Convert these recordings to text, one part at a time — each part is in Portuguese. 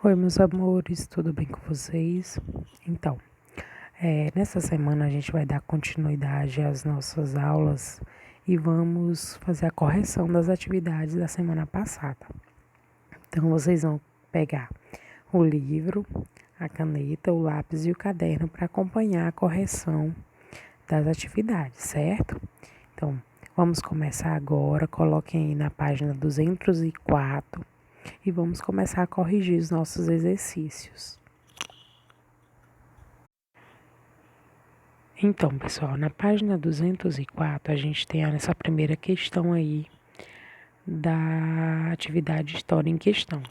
Oi, meus amores, tudo bem com vocês? Então, nessa semana a gente vai dar continuidade às nossas aulas e vamos fazer a correção das atividades da semana passada. Então, vocês vão pegar o livro, a caneta, o lápis e o caderno para acompanhar a correção das atividades, certo? Então, vamos começar agora. Coloquem aí na página 204 e vamos começar a corrigir os nossos exercícios. Então, pessoal, na página 204, a gente tem essa primeira questão aí da atividade História em Questão.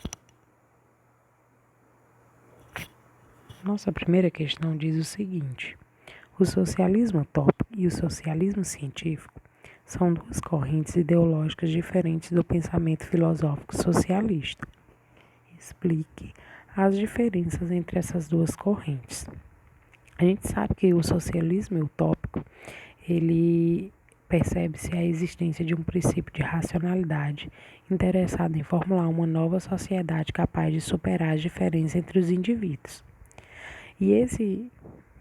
Nossa primeira questão diz o seguinte: o socialismo utópico e o socialismo científico são duas correntes ideológicas diferentes do pensamento filosófico socialista. Explique as diferenças entre essas duas correntes. A gente sabe que o socialismo utópico, ele percebe-se a existência de um princípio de racionalidade interessado em formular uma nova sociedade capaz de superar as diferenças entre os indivíduos. E esse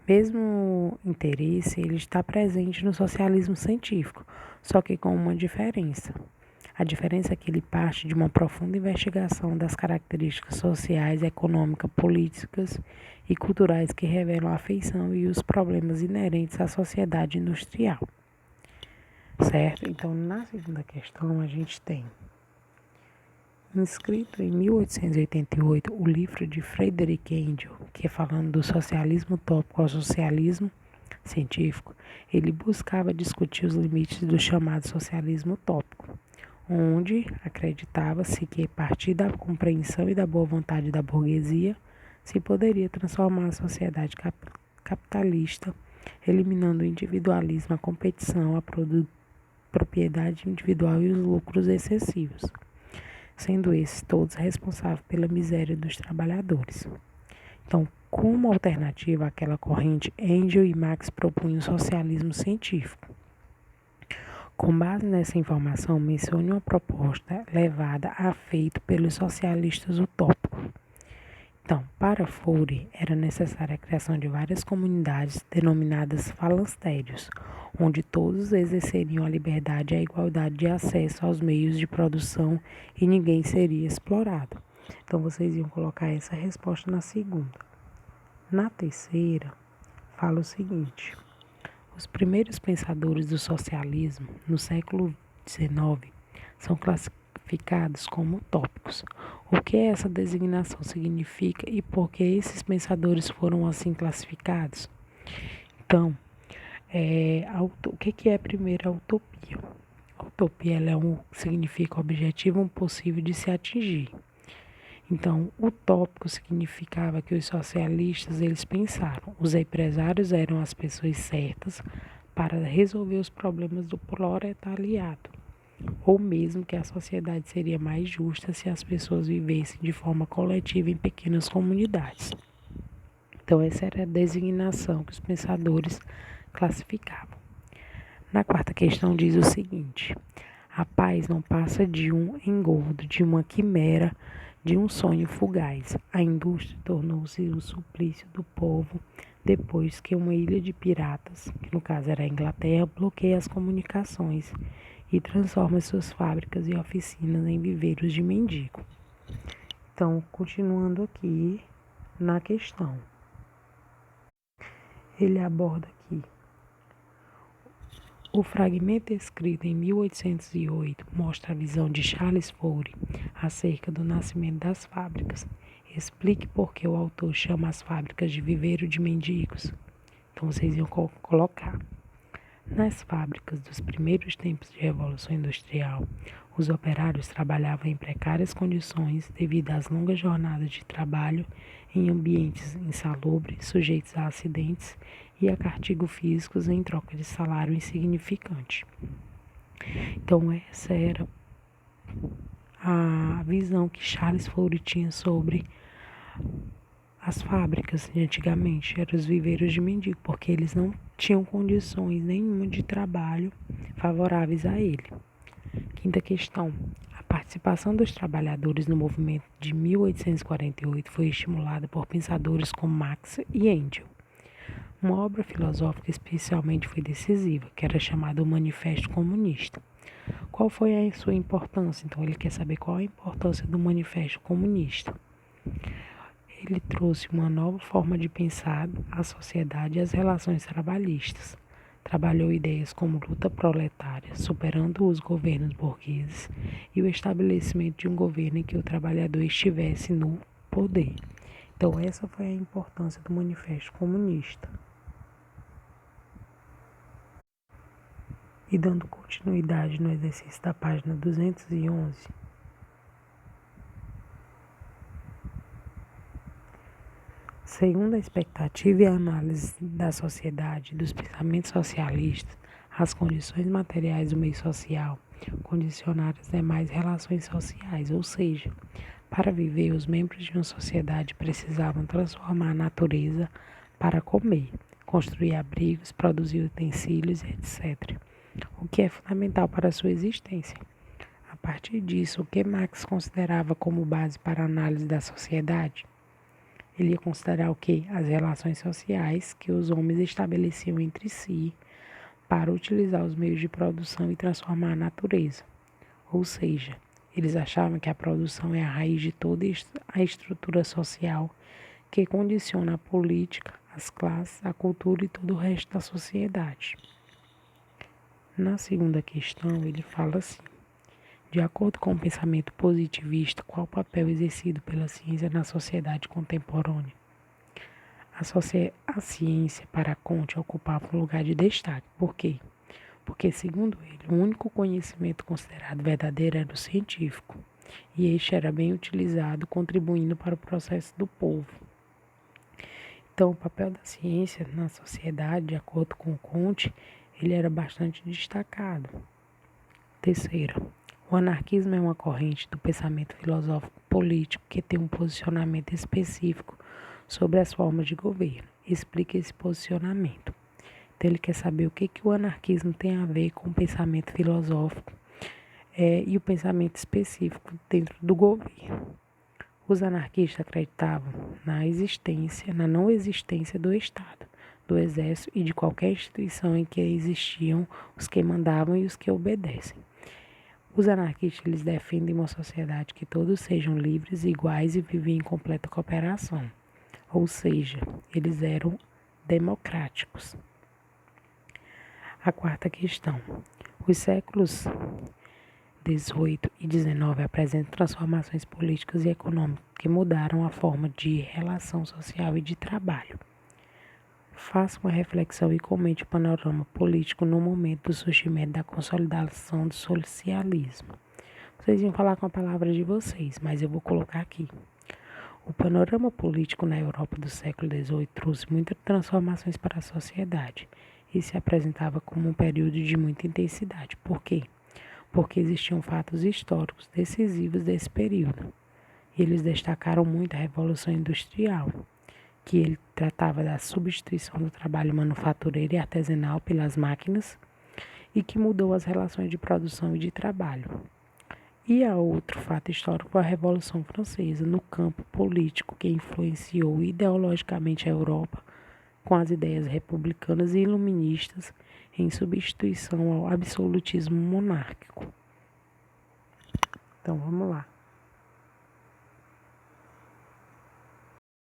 mesmo interesse, ele está presente no socialismo científico, só que com uma diferença. A diferença é que ele parte de uma profunda investigação das características sociais, econômicas, políticas e culturais que revelam a afeição e os problemas inerentes à sociedade industrial. Certo? Então, na segunda questão, a gente tem inscrito em 1888 o livro de Frederick Engels, que é falando do socialismo utópico ao socialismo científico. Ele buscava discutir os limites do chamado socialismo utópico, onde acreditava-se que, a partir da compreensão e da boa vontade da burguesia, se poderia transformar a sociedade capitalista, eliminando o individualismo, a competição, a propriedade individual e os lucros excessivos, sendo esses todos responsáveis pela miséria dos trabalhadores. Então, como alternativa àquela corrente, Engels e Marx propunham o socialismo científico. Com base nessa informação, mencione uma proposta levada a feito pelos socialistas utópicos. Então, para Fourier, era necessária a criação de várias comunidades denominadas falancérios, onde todos exerceriam a liberdade e a igualdade de acesso aos meios de produção e ninguém seria explorado. Então, vocês iam colocar essa resposta na segunda. Na terceira, fala o seguinte: os primeiros pensadores do socialismo, no século XIX, são classificados como utópicos. O que essa designação significa e por que esses pensadores foram assim classificados? Então, o que é primeiro a utopia? A utopia significa objetivo impossível de se atingir. Então, utópico significava que os socialistas, eles pensaram, os empresários eram as pessoas certas para resolver os problemas do proletariado, ou mesmo que a sociedade seria mais justa se as pessoas vivessem de forma coletiva em pequenas comunidades. Então, essa era a designação que os pensadores classificavam. Na quarta questão diz o seguinte: a paz não passa de um engordo, de uma quimera, de um sonho fugaz. A indústria tornou-se um suplício do povo depois que uma ilha de piratas, que no caso era a Inglaterra, bloqueia as comunicações e transforma suas fábricas e oficinas em viveiros de mendigo. Então, continuando aqui na questão, ele aborda aqui: o fragmento escrito em 1808 mostra a visão de Charles Fourier acerca do nascimento das fábricas. Explique por que o autor chama as fábricas de viveiro de mendigos. Então, vocês iam colocar: nas fábricas dos primeiros tempos de Revolução Industrial, os operários trabalhavam em precárias condições devido às longas jornadas de trabalho em ambientes insalubres, sujeitos a acidentes e a castigos físicos em troca de salário insignificante. Então, essa era a visão que Charles Fourier tinha sobre as fábricas de antigamente, eram os viveiros de mendigo, porque eles não tinham condições nenhuma de trabalho favoráveis a ele. Quinta questão: a participação dos trabalhadores no movimento de 1848 foi estimulada por pensadores como Marx e Engels. Uma obra filosófica especialmente foi decisiva, que era chamada o Manifesto Comunista. Qual foi a sua importância? Então, ele quer saber qual a importância do Manifesto Comunista. Ele trouxe uma nova forma de pensar a sociedade e as relações trabalhistas. Trabalhou ideias como luta proletária, superando os governos burgueses e o estabelecimento de um governo em que o trabalhador estivesse no poder. Então, essa foi a importância do Manifesto Comunista. E dando continuidade no exercício da página 211, segundo a expectativa e a análise da sociedade, dos pensamentos socialistas, as condições materiais do meio social condicionaram as demais relações sociais, ou seja, para viver, os membros de uma sociedade precisavam transformar a natureza para comer, construir abrigos, produzir utensílios, etc., o que é fundamental para a sua existência. A partir disso, o que Marx considerava como base para a análise da sociedade? Ele ia considerar o quê? As relações sociais que os homens estabeleciam entre si para utilizar os meios de produção e transformar a natureza. Ou seja, eles achavam que a produção é a raiz de toda a estrutura social que condiciona a política, as classes, a cultura e todo o resto da sociedade. Na segunda questão, ele fala assim: de acordo com o pensamento positivista, qual o papel exercido pela ciência na sociedade contemporânea? A ciência, para Comte, ocupava um lugar de destaque. Por quê? Porque, segundo ele, o único conhecimento considerado verdadeiro era o científico, e este era bem utilizado, contribuindo para o processo do povo. Então, o papel da ciência na sociedade, de acordo com Comte, ele era bastante destacado. Terceiro, o anarquismo é uma corrente do pensamento filosófico político que tem um posicionamento específico sobre as formas de governo. Explica esse posicionamento. Então, ele quer saber o que o anarquismo tem a ver com o pensamento filosófico e o pensamento específico dentro do governo. Os anarquistas acreditavam na não existência do Estado, do Exército e de qualquer instituição em que existiam os que mandavam e os que obedecem. Os anarquistas eles defendem uma sociedade que todos sejam livres, iguais e vivem em completa cooperação. Ou seja, eles eram democráticos. A quarta questão. Os séculos 18 e 19 apresentam transformações políticas e econômicas que mudaram a forma de relação social e de trabalho. Faça uma reflexão e comente o panorama político no momento do surgimento da consolidação do socialismo. Vocês iam falar com a palavra de vocês, mas eu vou colocar aqui. O panorama político na Europa do século XVIII trouxe muitas transformações para a sociedade e se apresentava como um período de muita intensidade. Por quê? Porque existiam fatos históricos decisivos desse período. E eles destacaram muito a Revolução Industrial, que ele tratava da substituição do trabalho manufatureiro e artesanal pelas máquinas e que mudou as relações de produção e de trabalho. E a outro fato histórico foi a Revolução Francesa, no campo político, que influenciou ideologicamente a Europa com as ideias republicanas e iluministas em substituição ao absolutismo monárquico. Então, vamos lá.